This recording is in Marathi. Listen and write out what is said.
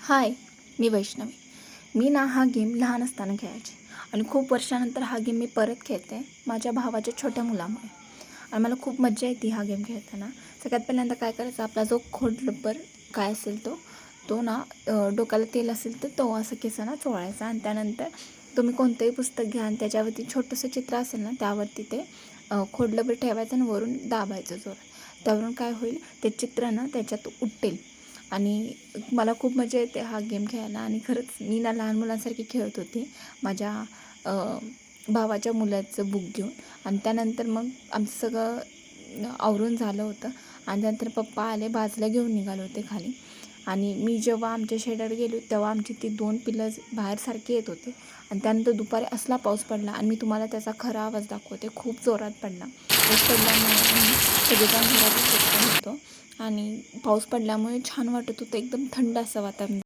हाय, मी वैष्णवी. मी ना हा गेम लहान असताना खेळायचे आणि खूप वर्षानंतर हा गेम मी परत खेळते माझ्या भावाच्या छोट्या मुलामुळे. आणि मला खूप मज्जा येते हा गेम खेळताना. सगळ्यात पहिल्यांदा काय करायचं, आपला जो खोडलब्बर काय असेल तो तो ना डोक्याला तेल असेल तर तो असं केसांना चोळायचा आणि त्यानंतर तुम्ही कोणतंही पुस्तक घ्या आणि त्याच्यावरती छोटंसं चित्र असेल ना त्यावरती ते खोडलब्बर ठेवायचं आणि वरून दाबायचं जोरात. त्यावरून काय होईल, ते चित्र ना त्याच्यात उठेल. आणि मला खूप मजा येते हा गेम खेळायला. आणि खरंच मी ना लहान मुलांसारखी खेळत होती माझ्या भावाच्या मुलाचं बुक घेऊन. आणि त्यानंतर मग आमचं सगळं आवरून झालं होतं आणि त्यानंतर पप्पा आले, बाजूला घेऊन निघाले होते खाली. आणि मी जेव्हा आमच्या शेडावर गेलो तेव्हा आमची ती 2 पिल्लं बाहेर सारखे येत होते. आणि त्यानंतर दुपारी असला पाऊस पडला आणि मी तुम्हाला त्याचा खरा आवाज दाखवते. खूप जोरात पडला. पाऊस पडल्यामुळे आम्ही सगळेजण घरातच होतो आणि पाऊस पडल्यामुळे छान वाटत होतं, एकदम थंड असं वातावरण.